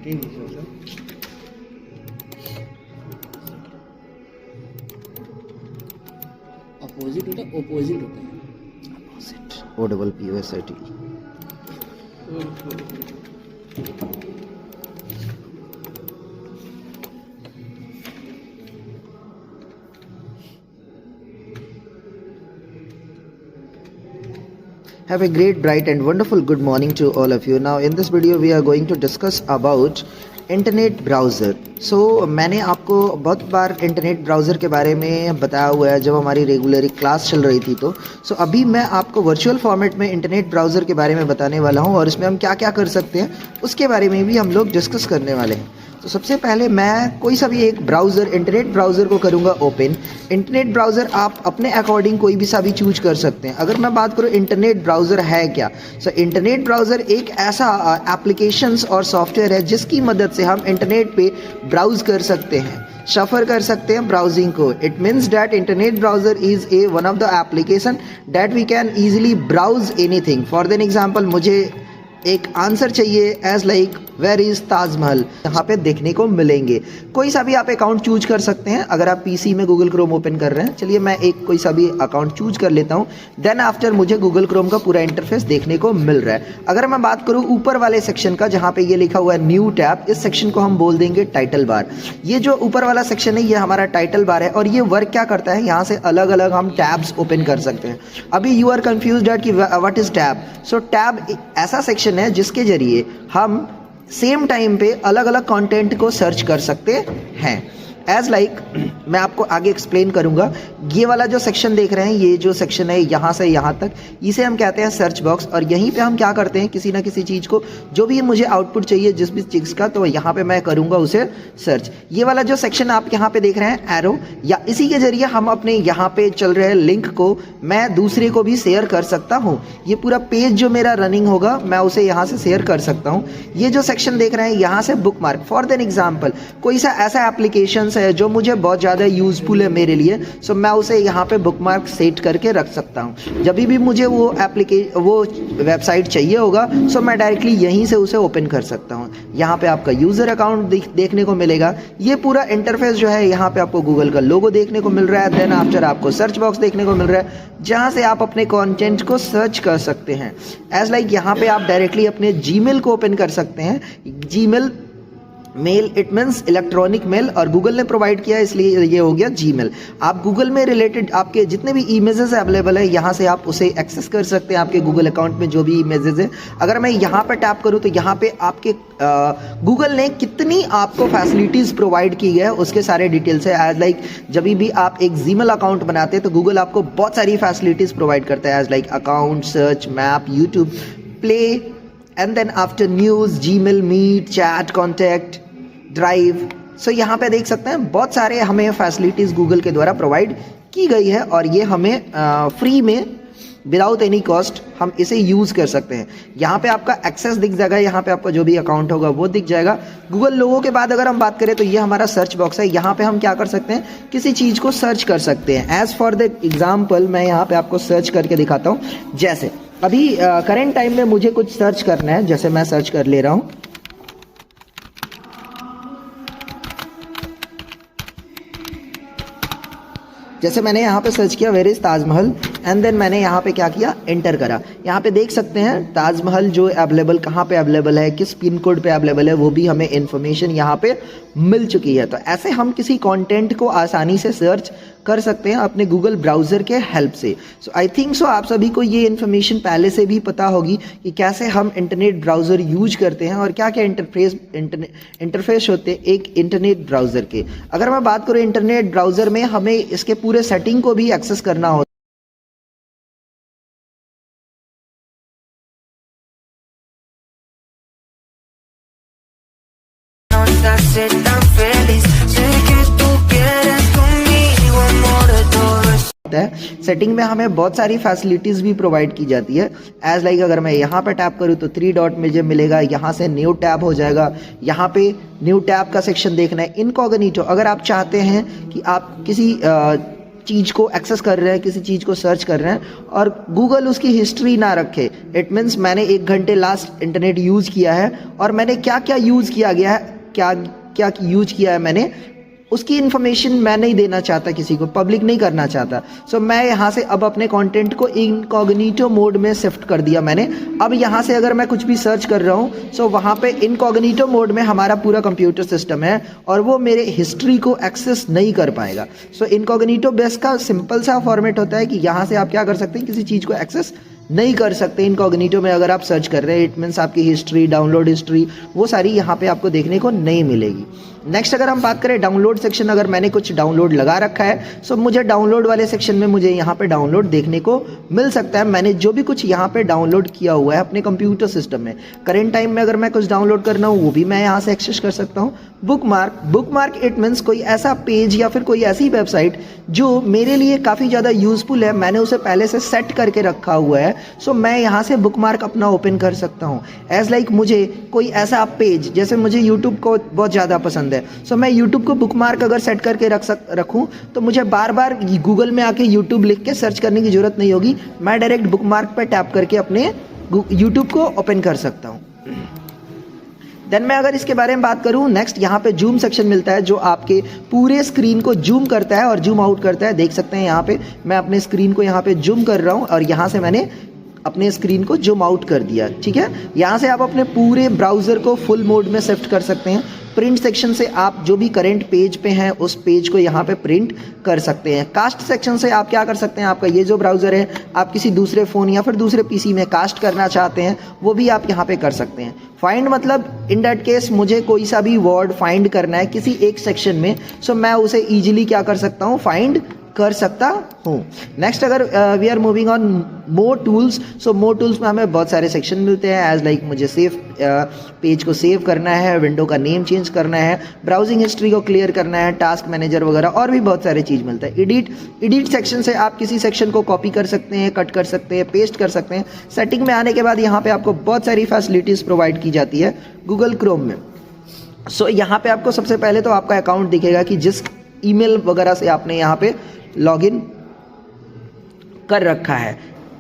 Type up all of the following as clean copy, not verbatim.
के विषय अपोजिट होता है, ओपोजिट होता है। O double P O S I T। Have a great, bright and wonderful good morning to all of you. Now in this video we are going to discuss about internet browser. मैंने आपको बहुत बार internet browser के बारे में बताया हुआ है जब हमारी रेगुलर क्लास चल रही थी। तो अभी मैं आपको वर्चुअल फॉर्मेट में इंटरनेट ब्राउज़र के बारे में बताने वाला हूं और इसमें हम क्या क्या कर सकते हैं उसके बारे में भी हम लोग डिस्कस करने वाले हैं। तो सबसे पहले मैं कोई सा भी एक ब्राउज़र, इंटरनेट ब्राउज़र को करूँगा ओपन। इंटरनेट ब्राउज़र आप अपने अकॉर्डिंग कोई भी सा भी चूज कर सकते हैं। अगर मैं बात करूँ इंटरनेट ब्राउज़र है क्या, इंटरनेट ब्राउज़र एक ऐसा एप्लीकेशंस और सॉफ्टवेयर है जिसकी मदद से हम इंटरनेट पे ब्राउज़ कर सकते हैं, सफ़र कर सकते हैं ब्राउजिंग को। It means that internet browser is a one of the application that we can easily browse anything. For then example, मुझे एक आंसर चाहिए as like where is Taj Mahal, यहाँ पे देखने को मिलेंगे। कोई सा भी आप अकाउंट चूज कर सकते हैं। अगर आप पीसी में गूगल क्रोम ओपन कर रहे हैं, चलिए मैं एक कोई सा भी अकाउंट चूज कर लेता हूँ। देन आफ्टर मुझे गूगल क्रोम का पूरा इंटरफेस देखने को मिल रहा है। अगर मैं बात करूँ ऊपर वाले सेक्शन का जहाँ पे ये लिखा हुआ है न्यू टैब, इस सेक्शन को हम बोल देंगे टाइटल बार। ये जो ऊपर वाला सेक्शन है ये हमारा टाइटल बार है और ये वर्क क्या करता है, यहाँ से अलग अलग हम टैब्स ओपन कर सकते हैं। अभी यू आर कंफ्यूज डैट कि what is tab. So tab ऐसा सेक्शन है जिसके जरिए हम सेम टाइम पे अलग अलग कंटेंट को सर्च कर सकते हैं। एज लाइक मैं आपको आगे एक्सप्लेन करूंगा। ये वाला जो सेक्शन देख रहे हैं, ये जो सेक्शन है यहाँ से यहाँ तक, इसे हम कहते हैं सर्च बॉक्स। और यहीं पे हम क्या करते हैं, किसी ना किसी चीज़ को, जो भी मुझे आउटपुट चाहिए जिस भी चीज़ का, तो यहाँ पे मैं करूँगा उसे सर्च। ये वाला जो सेक्शन आप यहाँ पे देख रहे हैं एरो, या इसी के जरिए हम अपने यहाँ पे चल रहे लिंक को मैं दूसरे को भी शेयर कर सकता हूँ। ये पूरा पेज जो मेरा रनिंग होगा मैं उसे यहाँ से शेयर कर सकता हूँ। ये जो सेक्शन देख रहे हैं यहाँ से bookmark. For then example, कोई सा ऐसा एप्लीकेशन है जो मुझे बहुत ज़्यादा यूजफुल है मेरे लिए, सो मैं उसे यहाँ पे बुकमार्क सेट करके रख सकता हूँ। जब भी मुझे वो वेबसाइट चाहिए होगा, सो मैं डायरेक्टली यहीं से उसे ओपन कर सकता हूँ। यहाँ पे आपका यूज़र अकाउंट देखने को मिलेगा। ये पूरा इंटरफेस जो है, यहाँ पे आपको गूगल का लोगो देखने को मिल रहा है। देन आफ्टर आपको सर्च बॉक्स देखने को मिल रहा है जहाँ से आप अपने कंटेंट को सर्च कर सकते हैं। एज लाइक यहाँ पे आप डायरेक्टली अपने जीमेल को ओपन कर सकते हैं। Gmail mail, it means electronic mail, और गूगल ने प्रोवाइड किया है इसलिए ये हो गया जीमेल। आप गूगल में रिलेटेड आपके जितने भी इमेजेस अवेलेबल है यहाँ से आप उसे एक्सेस कर सकते हैं। आपके गूगल अकाउंट में जो भी इमेजेस है, अगर मैं यहाँ पर टैप करूँ तो यहाँ पे आपके गूगल ने कितनी आपको फैसिलिटीज़ प्रोवाइड की है उसके सारे डिटेल्स है। एज लाइक जब भी आप एक जीमेल अकाउंट बनाते हैं तो गूगल आपको बहुत सारी फैसिलिटीज़ प्रोवाइड करता है, as like account, search, map, YouTube, play, and then after news, Gmail, meet, chat, contact, drive. So यहाँ पे देख सकते हैं बहुत सारे हमें फैसिलिटीज़ गूगल के द्वारा प्रोवाइड की गई है और ये हमें फ्री में विदाउट एनी कॉस्ट हम इसे यूज़ कर सकते हैं। यहाँ पे आपका एक्सेस दिख जाएगा, यहाँ पे आपका जो भी अकाउंट होगा वो दिख जाएगा। गूगल लोगों के बाद अगर हम बात करें तो ये हमारा सर्च बॉक्स है। यहाँ पे हम क्या कर सकते हैं, किसी चीज़ को सर्च कर सकते हैं। एज फॉर द एग्जाम्पल मैं यहाँ पे आपको सर्च करके दिखाता हूँ। जैसे अभी करेंट टाइम में मुझे कुछ सर्च करना है, जैसे मैं सर्च कर ले रहा हूँ। जैसे मैंने यहाँ पे सर्च किया where is Taj Mahal, and then मैंने यहाँ पे क्या किया, एंटर करा। यहाँ पे देख सकते हैं ताजमहल जो अवेलेबल, कहाँ पे अवेलेबल है, किस पिन कोड पे अवेलेबल है, वो भी हमें इन्फॉर्मेशन यहाँ पे मिल चुकी है। तो ऐसे हम किसी कंटेंट को आसानी से सर्च कर सकते हैं अपने गूगल ब्राउज़र के हेल्प से। सो आई थिंक सो आप सभी को ये इन्फॉर्मेशन पहले से भी पता होगी कि कैसे हम इंटरनेट ब्राउज़र यूज करते हैं और क्या क्या इंटरफेस होते हैं एक इंटरनेट ब्राउज़र के। अगर मैं बात करूँ इंटरनेट ब्राउज़र में हमें इसके पूरे सेटिंग को भी एक्सेस करना होता है। सेटिंग में हमें बहुत सारी फैसिलिटीज़ भी प्रोवाइड की जाती है। एज लाइक अगर मैं यहाँ पे टैप करूँ तो 3 डॉट मुझे मिलेगा, यहाँ से न्यू टैब हो जाएगा। यहाँ पे न्यू टैब का सेक्शन देखना है इनकॉग्निटो। अगर आप चाहते हैं कि आप किसी चीज़ को एक्सेस कर रहे हैं, किसी चीज़ को सर्च कर रहे हैं और गूगल उसकी हिस्ट्री ना रखे। इट मीन्स मैंने 1 घंटे लास्ट इंटरनेट यूज़ किया है और मैंने क्या क्या यूज़ किया गया है, क्या क्या यूज़ किया है मैंने, उसकी इन्फॉर्मेशन मैं नहीं देना चाहता, किसी को पब्लिक नहीं करना चाहता। सो मैं यहाँ से अब अपने कंटेंट को इनकॉग्निटो मोड में शिफ्ट कर दिया मैंने। अब यहाँ से अगर मैं कुछ भी सर्च कर रहा हूँ सो वहाँ पे इनकॉग्निटो मोड में हमारा पूरा कंप्यूटर सिस्टम है और वो मेरे हिस्ट्री को एक्सेस नहीं कर पाएगा। सो इनकॉग्निटो बेस का सिंपल सा फॉर्मेट होता है कि यहाँ से आप क्या कर सकते हैं, किसी चीज़ को एक्सेस नहीं कर सकते इनकॉग्निटो में। अगर आप सर्च कर रहे हैं इट मीन्स आपकी हिस्ट्री, डाउनलोड हिस्ट्री, वो सारी यहाँ पे आपको देखने को नहीं मिलेगी। नेक्स्ट अगर हम बात करें डाउनलोड सेक्शन, अगर मैंने कुछ डाउनलोड लगा रखा है सो मुझे डाउनलोड वाले सेक्शन में मुझे यहाँ पे डाउनलोड देखने को मिल सकता है। मैंने जो भी कुछ यहाँ पे डाउनलोड किया हुआ है अपने कंप्यूटर सिस्टम में, करेंट टाइम में अगर मैं कुछ डाउनलोड करना हूँ वो भी मैं यहाँ से एक्सेस कर सकता हूँ। बुकमार्क इट मीन्स कोई ऐसा पेज या फिर कोई ऐसी वेबसाइट जो मेरे लिए काफ़ी ज़्यादा यूजफुल है, मैंने उसे पहले से सेट करके रखा हुआ है, सो मैं यहाँ से बुकमार्क अपना ओपन कर सकता हूँ। एज लाइक मुझे कोई ऐसा पेज, जैसे मुझे यूट्यूब को बहुत ज़्यादा पसंद है, सो मैं यूट्यूब को बुकमार्क अगर सेट करके रखूँ तो मुझे बार बार गूगल में आके यूट्यूब लिख के सर्च करने की ज़रूरत नहीं होगी, मैं डायरेक्ट बुकमार्क पर टैप करके अपने यूट्यूब को ओपन कर सकता हूँ। देन मैं अगर इसके बारे में बात करूं, नेक्स्ट यहाँ पे जूम सेक्शन मिलता है जो आपके पूरे स्क्रीन को जूम करता है और जूम आउट करता है। देख सकते हैं यहाँ पे मैं अपने स्क्रीन को यहाँ पे जूम कर रहा हूँ और यहाँ से मैंने अपने स्क्रीन को जूम आउट कर दिया, ठीक है। यहाँ से आप अपने पूरे ब्राउज़र को फुल मोड में शिफ्ट कर सकते हैं। प्रिंट सेक्शन से आप जो भी करंट पेज पे हैं उस पेज को यहाँ पे प्रिंट कर सकते हैं। कास्ट सेक्शन से आप क्या कर सकते हैं, आपका ये जो ब्राउज़र है आप किसी दूसरे फ़ोन या फिर दूसरे पीसी में कास्ट करना चाहते हैं वो भी आप यहाँ पे कर सकते हैं। फाइंड मतलब इन दैट केस मुझे कोई सा भी वर्ड फाइंड करना है किसी एक सेक्शन में, सो मैं उसे ईजिली क्या कर सकता हूँ, फाइंड कर सकता हूँ। नेक्स्ट अगर we are moving on more tools, so more tools में हमें बहुत सारे सेक्शन मिलते हैं। एज लाइक मुझे सेव पेज को सेव करना है, विंडो का नेम चेंज करना है, ब्राउजिंग हिस्ट्री को क्लियर करना है, टास्क मैनेजर वगैरह और भी बहुत सारे चीज़ मिलता है। एडिट सेक्शन से आप किसी सेक्शन को कॉपी कर सकते हैं, कट कर सकते हैं, पेस्ट कर सकते हैं। सेटिंग में आने के बाद यहाँ पे आपको बहुत सारी फैसिलिटीज़ प्रोवाइड की जाती है गूगल क्रोम में। सो यहाँ पे आपको सबसे पहले तो आपका अकाउंट दिखेगा कि जिस ईमेल वगैरह से आपने यहाँ पे लॉगिन कर रखा है।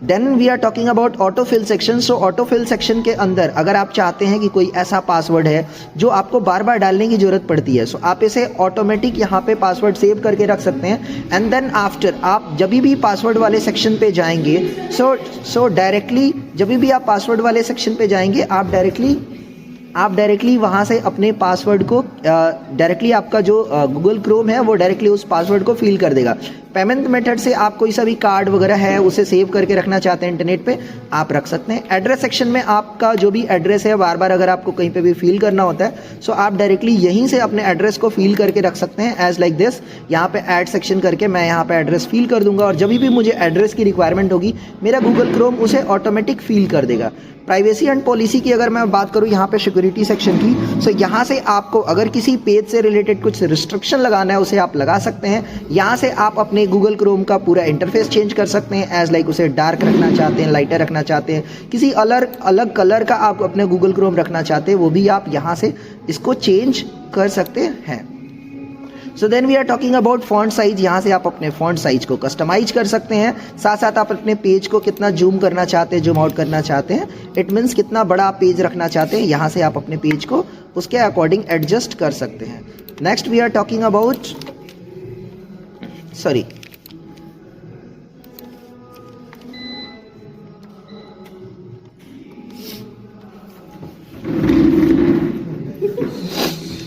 Then we are talking about autofill section. So autofill section के अंदर अगर आप चाहते हैं कि कोई ऐसा पासवर्ड है जो आपको बार बार डालने की जरूरत पड़ती है, सो आप इसे ऑटोमेटिक यहाँ पे पासवर्ड सेव करके रख सकते हैं। एंड देन आफ्टर आप जब भी पासवर्ड वाले सेक्शन पे जाएंगे, सो डायरेक्टली जब भी आप पासवर्ड वाले सेक्शन पे जाएंगे आप डायरेक्टली वहाँ से अपने पासवर्ड को डायरेक्टली आपका जो गूगल क्रोम है वो डायरेक्टली उस पासवर्ड को फिल कर देगा। पेमेंट मेथड से आप कोई सा भी कार्ड वगैरह है उसे सेव करके रखना चाहते हैं इंटरनेट पे, आप रख सकते हैं। एड्रेस सेक्शन में आपका जो भी एड्रेस है बार बार अगर आपको कहीं पे भी फिल करना होता है, सो आप डायरेक्टली यहीं से अपने एड्रेस को फिल करके रख सकते हैं। एज लाइक दिस, यहाँ पे ऐड सेक्शन करके मैं यहाँ पे एड्रेस फिल कर दूंगा और जब भी मुझे एड्रेस की रिक्वायरमेंट होगी मेरा गूगल क्रोम उसे ऑटोमेटिक फिल कर देगा। प्राइवेसी एंड पॉलिसी की अगर मैं बात करूँ यहाँ पे सिक्योरिटी सेक्शन की, सो यहाँ से आपको अगर किसी पेज से रिलेटेड कुछ रिस्ट्रिक्शन लगाना है उसे आप लगा सकते हैं। यहाँ से आप अपने गूगल क्रोम का पूरा इंटरफेस चेंज कर सकते हैं। एज लाइक उसे डार्क रखना चाहते हैं, लाइटर रखना चाहते हैं, किसी अलग कलर का आप अपने गूगल क्रोम रखना चाहते हैं वो भी आप यहाँ से इसको चेंज कर सकते हैं। So then we are talking about font size. यहाँ से आप अपने फॉन्ट साइज को कस्टमाइज कर सकते हैं। साथ साथ आप अपने पेज को कितना जूम करना चाहते हैं, जूम आउट करना चाहते हैं, इट मीन्स कितना बड़ा पेज रखना चाहते हैं, यहाँ से आप अपने पेज को उसके अकॉर्डिंग एडजस्ट कर सकते हैं। Next we are talking about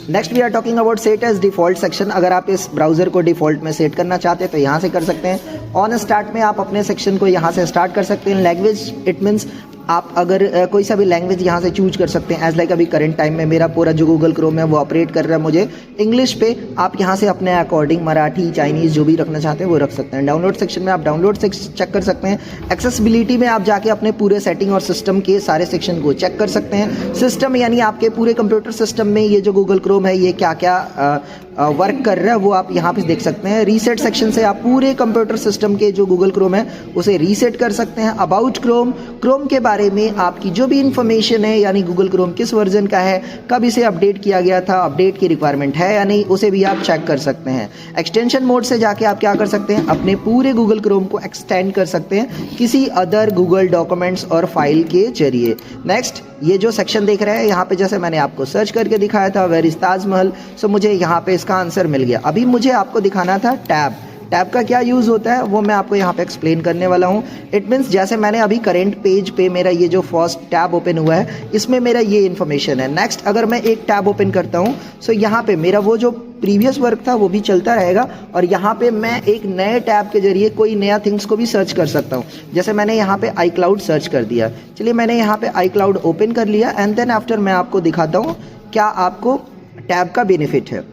next we are talking about set as default section. अगर आप इस ब्राउजर को डिफॉल्ट में सेट करना चाहते हैं तो यहाँ से कर सकते हैं। ऑन स्टार्ट में आप अपने सेक्शन को यहाँ से स्टार्ट कर सकते हैं। लैंग्वेज इट मीन्स आप अगर कोई सा भी लैंग्वेज यहाँ से चूज कर सकते हैं। एज लाइक अभी करंट टाइम में मेरा पूरा जो गूगल क्रोम है वो ऑपरेट कर रहा है मुझे इंग्लिश पे, आप यहाँ से अपने अकॉर्डिंग मराठी, चाइनीज़ जो भी रखना चाहते हैं वो रख सकते हैं। डाउनलोड सेक्शन में आप डाउनलोड से चेक कर सकते हैं। एक्सेसिबिलिटी में आप जाके अपने पूरे सेटिंग और सिस्टम के सारे सेक्शन को चेक कर सकते हैं। सिस्टम यानी आपके पूरे कंप्यूटर सिस्टम में ये जो गूगल क्रोम है ये क्या क्या वर्क कर रहा है वो आप यहाँ पे देख सकते हैं। रीसेट सेक्शन से आप पूरे कंप्यूटर सिस्टम के जो गूगल क्रोम है उसे रीसेट कर सकते हैं। अबाउट क्रोम के बारे में आपकी जो भी इंफॉर्मेशन है, यानी गूगल क्रोम किस वर्जन का है, कब इसे अपडेट किया गया था, अपडेट की रिक्वायरमेंट है या नहीं, उसे भी आप चेक कर सकते हैं। एक्सटेंशन मोड से जाके आप क्या कर सकते हैं, अपने पूरे गूगल क्रोम को एक्सटेंड कर सकते हैं किसी अदर गूगल डॉक्यूमेंट्स और फाइल के जरिए। नेक्स्ट, ये जो सेक्शन देख रहे हैं यहाँ पे, जैसे मैंने आपको सर्च करके दिखाया था वेयर इज ताजमहल, सो मुझे यहाँ पे इसका आंसर मिल गया। अभी मुझे आपको दिखाना था टैब। टैब का क्या यूज़ होता है वो मैं आपको यहाँ पे एक्सप्लेन करने वाला हूँ। इट मीन्स जैसे मैंने अभी करेंट पेज पे मेरा ये जो फर्स्ट टैब ओपन हुआ है, इसमें मेरा ये इन्फॉर्मेशन है। नेक्स्ट अगर मैं एक टैब ओपन करता हूँ, सो यहाँ पे मेरा वो जो प्रीवियस वर्क था वो भी चलता रहेगा, और यहाँ पे मैं एक नए टैब के जरिए कोई नया थिंग्स को भी सर्च कर सकता हूँ। जैसे मैंने यहाँ पे iCloud सर्च कर दिया, चलिए मैंने यहाँ पे iCloud ओपन कर लिया, एंड देन आफ्टर मैं आपको दिखाता हूँ क्या आपको टैब का बेनिफिट है।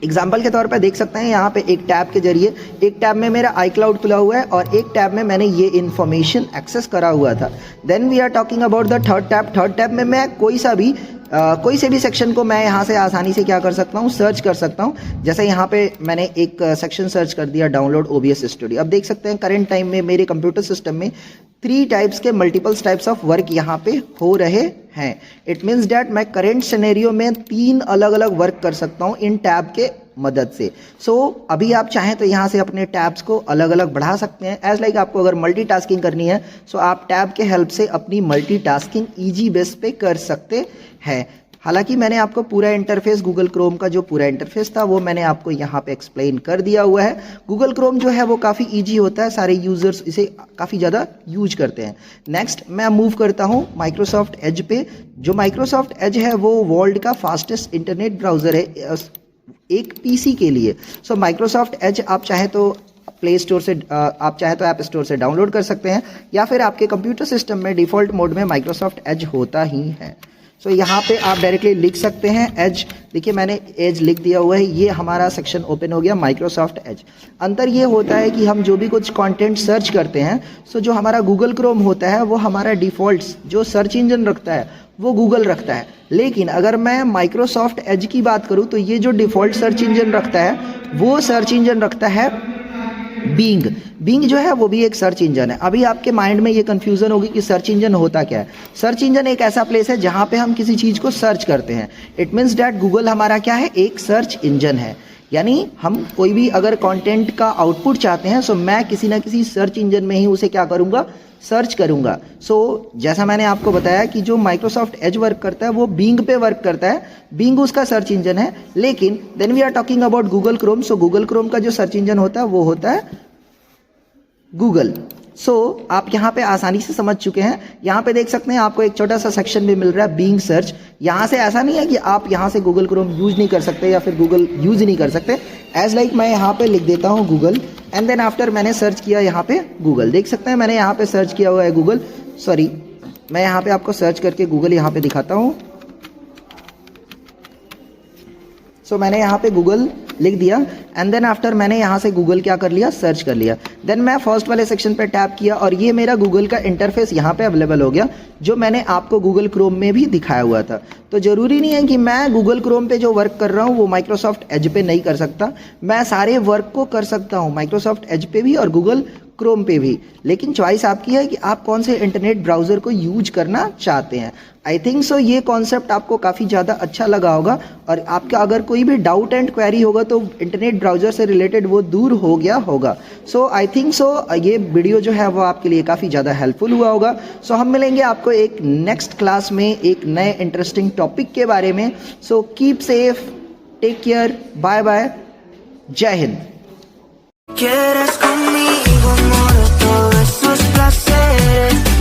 एग्जाम्पल के तौर पर देख सकते हैं यहाँ पे एक टैब के जरिए, एक टैब में मेरा iCloud खुला हुआ है और एक टैब में मैंने ये इन्फॉर्मेशन एक्सेस करा हुआ था। Then we are talking about the third tab. Third tab में मैं कोई से भी सेक्शन को मैं यहाँ से आसानी से क्या कर सकता हूँ, सर्च कर सकता हूँ। जैसे यहाँ पे मैंने एक सेक्शन सर्च कर दिया, डाउनलोड OBS स्टूडियो। अब देख सकते हैं करंट टाइम में मेरे कंप्यूटर सिस्टम में 3 टाइप्स के मल्टीपल्स टाइप्स ऑफ वर्क यहाँ पे हो रहे हैं। इट मीन्स डैट मैं करंट सिनेरियो में 3 अलग अलग वर्क कर सकता हूँ इन टैब के मदद से। सो अभी आप चाहें तो यहाँ से अपने टैब्स को अलग अलग बढ़ा सकते हैं। एज लाइक आपको अगर मल्टीटास्किंग करनी है, सो आप टैब के हेल्प से अपनी मल्टीटास्किंग ईजी बेस पे कर सकते हैं। हालांकि मैंने आपको पूरा इंटरफेस, गूगल क्रोम का जो पूरा इंटरफेस था वो मैंने आपको यहाँ पे एक्सप्लेन कर दिया हुआ है। गूगल क्रोम जो है वो काफ़ी इजी होता है, सारे यूजर्स इसे काफ़ी ज़्यादा यूज करते हैं। नेक्स्ट मैं मूव करता हूँ माइक्रोसॉफ्ट एज पे। जो माइक्रोसॉफ्ट एज है वो वर्ल्ड का फास्टेस्ट इंटरनेट ब्राउज़र है एक पीसी के लिए। सो माइक्रोसॉफ्ट एज आप चाहे तो प्ले स्टोर से, आप चाहे तो ऐप स्टोर से डाउनलोड कर सकते हैं, या फिर आपके कंप्यूटर सिस्टम में डिफ़ॉल्ट मोड में माइक्रोसॉफ्ट एज होता ही है। सो यहाँ पे आप डायरेक्टली लिख सकते हैं एज। देखिए मैंने एज लिख दिया हुआ है, ये हमारा सेक्शन ओपन हो गया माइक्रोसॉफ्ट एज। अंतर ये होता है कि हम जो भी कुछ कंटेंट सर्च करते हैं, सो जो हमारा गूगल क्रोम होता है वो हमारा डिफ़ॉल्ट्स जो सर्च इंजन रखता है वो गूगल रखता है। लेकिन अगर मैं माइक्रोसॉफ्ट एज की बात करूँ तो ये जो डिफ़ॉल्ट सर्च इंजन रखता है वो सर्च इंजन रखता है बिंग। बिंग जो है वो भी एक सर्च इंजन है। अभी आपके माइंड में ये कंफ्यूजन होगी कि सर्च इंजन होता क्या है। सर्च इंजन एक ऐसा प्लेस है जहाँ पे हम किसी चीज़ को सर्च करते हैं। इट मीन्स डैट गूगल हमारा क्या है, एक सर्च इंजन है। यानी हम कोई भी अगर कंटेंट का आउटपुट चाहते हैं, सो मैं किसी ना किसी सर्च इंजन में ही उसे क्या करूँगा, सर्च करूँगा। सो जैसा मैंने आपको बताया कि जो माइक्रोसॉफ्ट एज वर्क करता है वो बिंग पे वर्क करता है, बिंग उसका सर्च इंजन है। लेकिन then we are talking about Google Chrome. So Google Chrome का जो सर्च इंजन होता है वो होता है गूगल। सो आप यहाँ पे आसानी से समझ चुके हैं। यहाँ पे देख सकते हैं आपको एक छोटा सा सेक्शन भी मिल रहा है, बीइंग सर्च। यहाँ से ऐसा नहीं है कि आप यहाँ से गूगल क्रोम यूज नहीं कर सकते या फिर गूगल यूज नहीं कर सकते। एज लाइक मैं यहाँ पे लिख देता हूँ गूगल, एंड देन आफ्टर मैंने सर्च किया यहाँ पे गूगल। देख सकते हैं मैंने यहाँ पे सर्च किया हुआ है गूगल। सॉरी, मैं यहाँ पे आपको सर्च करके गूगल यहाँ पे दिखाता हूँ। सो मैंने यहाँ पे गूगल लिख दिया, एंड देन आफ्टर मैंने यहाँ से गूगल क्या कर लिया, सर्च कर लिया। देन मैं फर्स्ट वाले सेक्शन पे टैप किया और ये मेरा गूगल का इंटरफेस यहाँ पे अवेलेबल हो गया, जो मैंने आपको गूगल क्रोम में भी दिखाया हुआ था। तो ज़रूरी नहीं है कि मैं गूगल क्रोम पे जो वर्क कर रहा हूँ वो माइक्रोसॉफ्ट एज पे नहीं कर सकता। मैं सारे वर्क को कर सकता हूँ माइक्रोसॉफ्ट एज पे भी और गूगल क्रोम पे भी, लेकिन चॉइस आपकी है कि आप कौन से इंटरनेट ब्राउज़र को यूज करना चाहते हैं। आई थिंक सो ये कॉन्सेप्ट आपको काफ़ी ज़्यादा अच्छा लगा होगा, और आपका अगर कोई भी डाउट एंड क्वेरी होगा तो इंटरनेट ब्राउज़र से रिलेटेड वो दूर हो गया होगा। सो आई थिंक सो ये वीडियो जो है वो आपके लिए काफ़ी ज़्यादा हेल्पफुल हुआ होगा। सो हम मिलेंगे आपको एक नेक्स्ट क्लास में एक नए इंटरेस्टिंग टॉपिक के बारे में। So keep safe, take care, bye bye, जय हिंद। Quieres conmigo, amor, todos esos placeres.